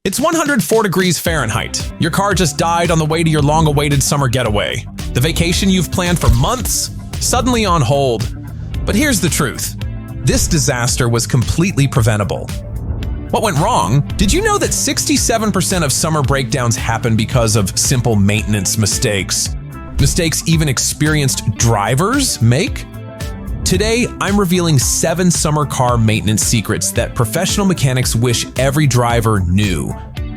It's 104 degrees Fahrenheit. Your car just died on the way to your long-awaited summer getaway. The vacation you've planned for months, suddenly on hold. But here's the truth. This disaster was completely preventable. What went wrong? Did you know that 67% of summer breakdowns happen because of simple maintenance mistakes? Mistakes even experienced drivers make? Today, I'm revealing 7 summer car maintenance secrets that professional mechanics wish every driver knew,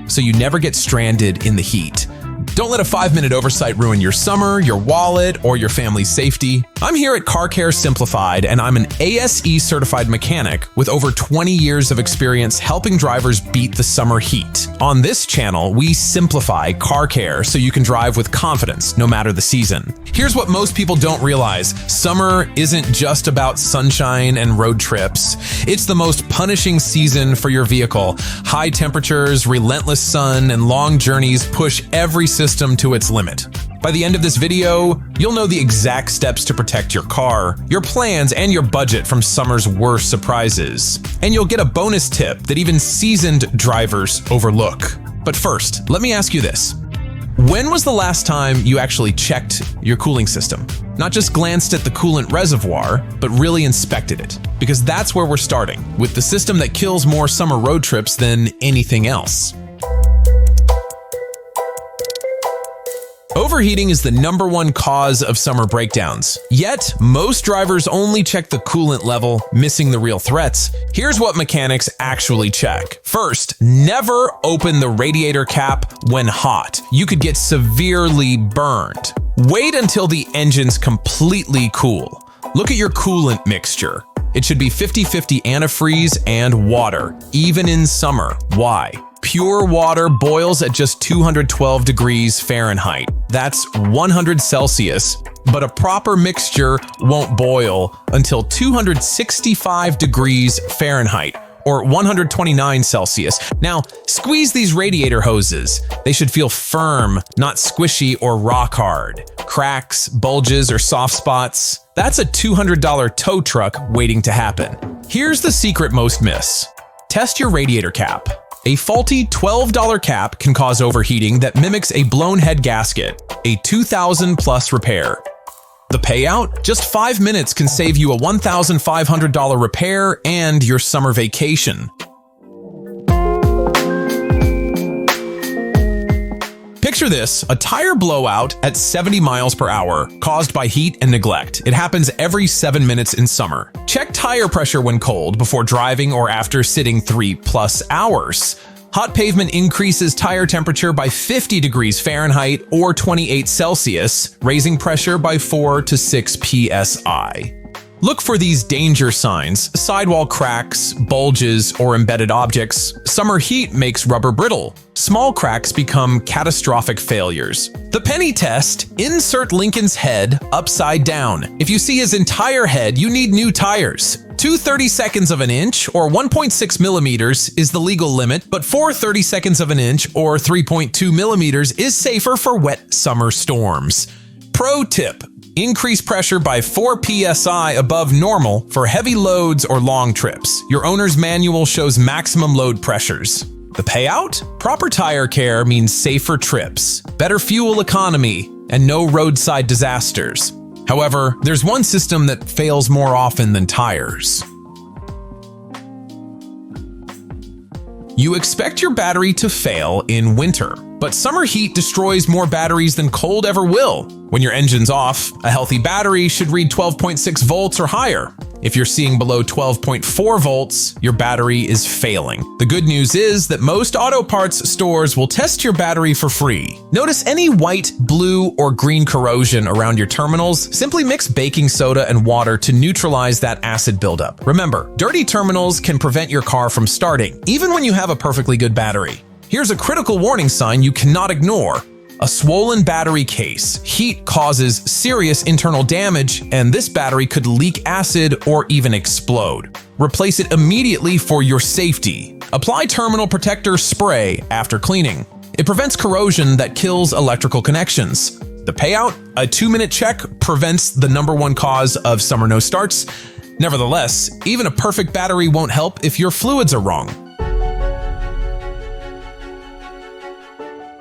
so you never get stranded in the heat. Don't let a 5-minute oversight ruin your summer, your wallet, or your family's safety. I'm here at Car Care Simplified, and I'm an ASE certified mechanic with over 20 years of experience helping drivers beat the summer heat. On this channel, we simplify car care so you can drive with confidence no matter the season. Here's what most people don't realize. Summer isn't just about sunshine and road trips. It's the most punishing season for your vehicle. High temperatures, relentless sun, and long journeys push every system to its limit. By the end of this video, you'll know the exact steps to protect your car, your plans, and your budget from summer's worst surprises. And you'll get a bonus tip that even seasoned drivers overlook. But first, let me ask you this. When was the last time you actually checked your cooling system? Not just glanced at the coolant reservoir, but really inspected it. Because that's where we're starting, with the system that kills more summer road trips than anything else. Overheating is the #1 cause of summer breakdowns. Yet, most drivers only check the coolant level, missing the real threats. Here's what mechanics actually check. First, never open the radiator cap when hot. You could get severely burned. Wait until the engine's completely cool. Look at your coolant mixture. It should be 50-50 antifreeze and water, even in summer. Why? Pure water boils at just 212 degrees Fahrenheit. That's 100 Celsius, but a proper mixture won't boil until 265 degrees Fahrenheit, or 129 Celsius. Now, squeeze these radiator hoses. They should feel firm, not squishy or rock hard. Cracks, bulges, or soft spots, that's a $200 tow truck waiting to happen. Here's the secret most miss. Test your radiator cap. A faulty $12 cap can cause overheating that mimics a blown head gasket, a $2,000+ repair. The payout? Just 5 minutes can save you a $1,500 repair and your summer vacation. Picture this, a tire blowout at 70 miles per hour, caused by heat and neglect. It happens every 7 minutes in summer. Check tire pressure when cold before driving or after sitting 3+ hours. Hot pavement increases tire temperature by 50 degrees Fahrenheit or 28 Celsius, raising pressure by 4 to 6 psi. Look for these danger signs: sidewall cracks, bulges, or embedded objects. Summer heat makes rubber brittle. Small cracks become catastrophic failures. The penny test: insert Lincoln's head upside down. If you see his entire head, you need new tires. 2/32 of an inch, or 1.6 millimeters, is the legal limit, but 4/32 of an inch, or 3.2 millimeters, is safer for wet summer storms. Pro tip: increase pressure by 4 psi above normal for heavy loads or long trips. Your owner's manual shows maximum load pressures. The payout? Proper tire care means safer trips, better fuel economy, and no roadside disasters. However, there's one system that fails more often than tires. You expect your battery to fail in winter, but summer heat destroys more batteries than cold ever will. When your engine's off, a healthy battery should read 12.6 volts or higher. If you're seeing below 12.4 volts, your battery is failing. The good news is that most auto parts stores will test your battery for free. Notice any white, blue, or green corrosion around your terminals? Simply mix baking soda and water to neutralize that acid buildup. Remember, dirty terminals can prevent your car from starting, even when you have a perfectly good battery. Here's a critical warning sign you cannot ignore. A swollen battery case. Heat causes serious internal damage, and this battery could leak acid or even explode. Replace it immediately for your safety. Apply terminal protector spray after cleaning. It prevents corrosion that kills electrical connections. The payout? A 2-minute check prevents the #1 cause of summer no starts. Nevertheless, even a perfect battery won't help if your fluids are wrong.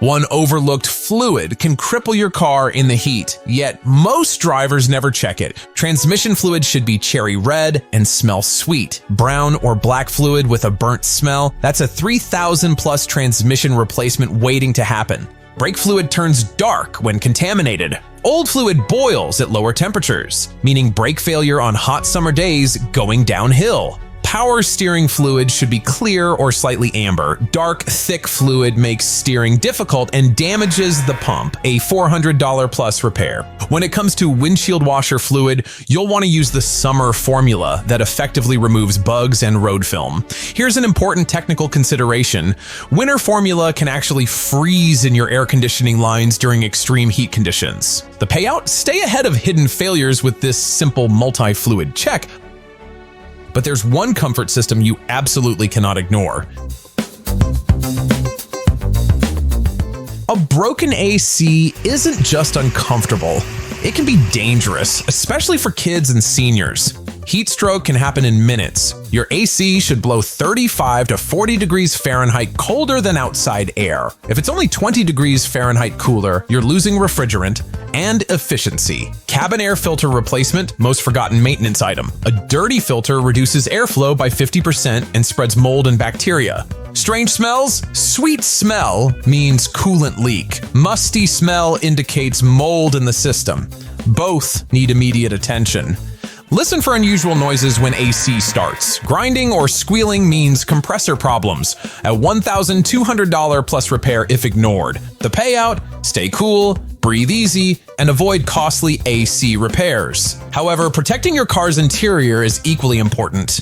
One overlooked fluid can cripple your car in the heat, yet most drivers never check it. Transmission fluid should be cherry red and smell sweet. Brown or black fluid with a burnt smell, that's a 3,000 plus transmission replacement waiting to happen. Brake fluid turns dark when contaminated. Old fluid boils at lower temperatures, meaning brake failure on hot summer days going downhill. Power steering fluid should be clear or slightly amber. Dark, thick fluid makes steering difficult and damages the pump, a $400 plus repair. When it comes to windshield washer fluid, you'll want to use the summer formula that effectively removes bugs and road film. Here's an important technical consideration. Winter formula can actually freeze in your air conditioning lines during extreme heat conditions. The payout? Stay ahead of hidden failures with this simple multi-fluid check. But there's one comfort system you absolutely cannot ignore. A broken AC isn't just uncomfortable. It can be dangerous, especially for kids and seniors. Heat stroke can happen in minutes. Your AC should blow 35 to 40 degrees Fahrenheit colder than outside air. If it's only 20 degrees Fahrenheit cooler, you're losing refrigerant and efficiency. Cabin air filter replacement, most forgotten maintenance item. A dirty filter reduces airflow by 50% and spreads mold and bacteria. Strange smells? Sweet smell means coolant leak. Musty smell indicates mold in the system. Both need immediate attention. Listen for unusual noises when AC starts. Grinding or squealing means compressor problems. A $1,200 plus repair if ignored. The payout? Stay cool, breathe easy, and avoid costly AC repairs. However, protecting your car's interior is equally important.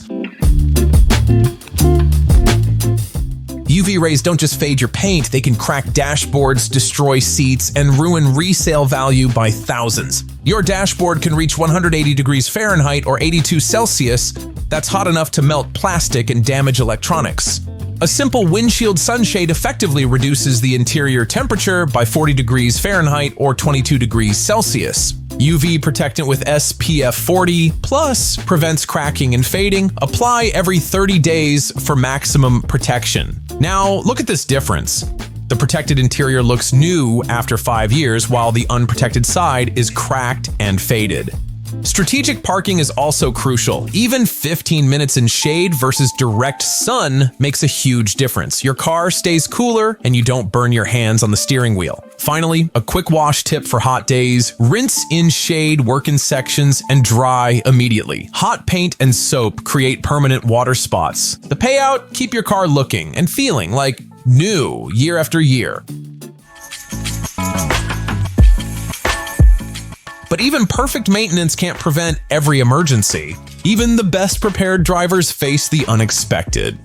UV rays don't just fade your paint, they can crack dashboards, destroy seats, and ruin resale value by thousands. Your dashboard can reach 180 degrees Fahrenheit or 82 Celsius. That's hot enough to melt plastic and damage electronics. A simple windshield sunshade effectively reduces the interior temperature by 40 degrees Fahrenheit or 22 degrees Celsius. UV protectant with SPF 40 plus prevents cracking and fading. Apply every 30 days for maximum protection. Now, look at this difference. The protected interior looks new after 5 years, while the unprotected side is cracked and faded. Strategic parking is also crucial. Even 15 minutes in shade versus direct sun makes a huge difference. Your car stays cooler and you don't burn your hands on the steering wheel. Finally, a quick wash tip for hot days. Rinse in shade, work in sections, and dry immediately. Hot paint and soap create permanent water spots. The payout? Keep your car looking and feeling like new year after year. But even perfect maintenance can't prevent every emergency. Even the best prepared drivers face the unexpected.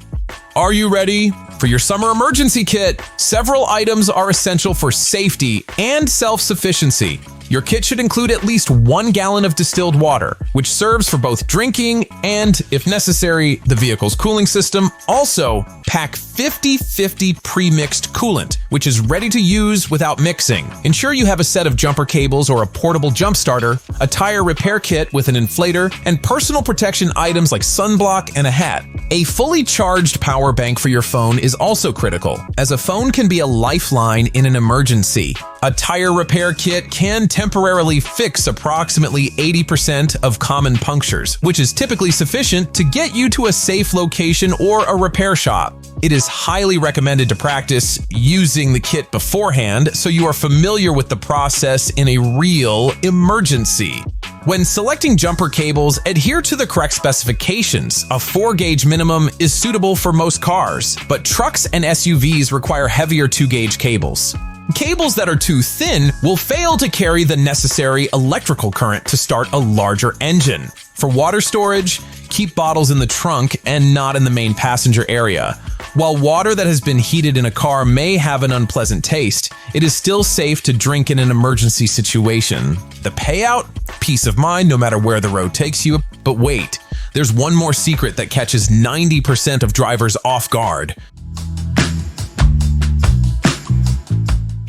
Are you ready for your summer emergency kit? Several items are essential for safety and self-sufficiency. Your kit should include at least 1 gallon of distilled water, which serves for both drinking and, if necessary, the vehicle's cooling system. Also, pack 50-50 pre-mixed coolant, which is ready to use without mixing. Ensure you have a set of jumper cables or a portable jump starter, a tire repair kit with an inflator, and personal protection items like sunblock and a hat. A fully charged power bank for your phone is also critical, as a phone can be a lifeline in an emergency. A tire repair kit can temporarily fix approximately 80% of common punctures, which is typically sufficient to get you to a safe location or a repair shop. It is highly recommended to practice using the kit beforehand so you are familiar with the process in a real emergency. When selecting jumper cables, adhere to the correct specifications. A 4-gauge minimum is suitable for most cars, but trucks and SUVs require heavier 2-gauge cables. Cables that are too thin will fail to carry the necessary electrical current to start a larger engine. For water storage, keep bottles in the trunk and not in the main passenger area. While water that has been heated in a car may have an unpleasant taste, it is still safe to drink in an emergency situation. The payout? Peace of mind no matter where the road takes you. But wait, there's one more secret that catches 90% of drivers off guard.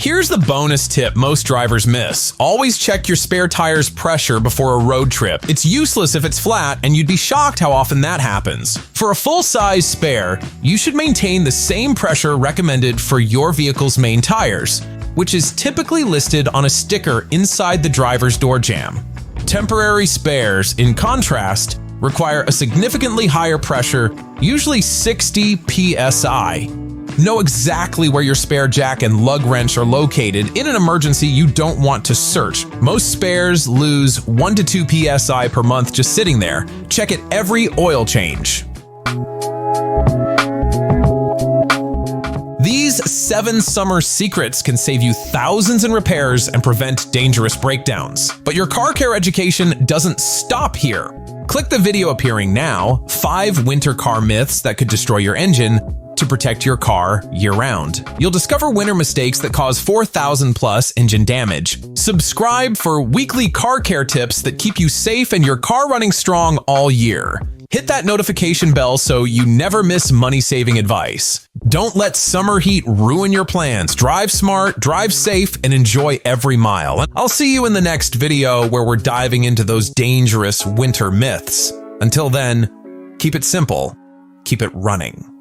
Here's the bonus tip most drivers miss. Always check your spare tire's pressure before a road trip. It's useless if it's flat, and you'd be shocked how often that happens. For a full-size spare, you should maintain the same pressure recommended for your vehicle's main tires, which is typically listed on a sticker inside the driver's door jamb. Temporary spares, in contrast, require a significantly higher pressure, usually 60 psi. Know exactly where your spare jack and lug wrench are located. In an emergency, you don't want to search. Most spares lose 1 to 2 psi per month just sitting there. Check it every oil change. These 7 summer secrets can save you thousands in repairs and prevent dangerous breakdowns. But your car care education doesn't stop here. Click the video appearing now, 5 winter car myths that could destroy your engine, to protect your car year-round. You'll discover winter mistakes that cause 4,000 plus engine damage. Subscribe for weekly car care tips that keep you safe and your car running strong all year. Hit that notification bell so you never miss money-saving advice. Don't let summer heat ruin your plans. Drive smart, drive safe, and enjoy every mile. I'll see you in the next video where we're diving into those dangerous winter myths. Until then, keep it simple, keep it running.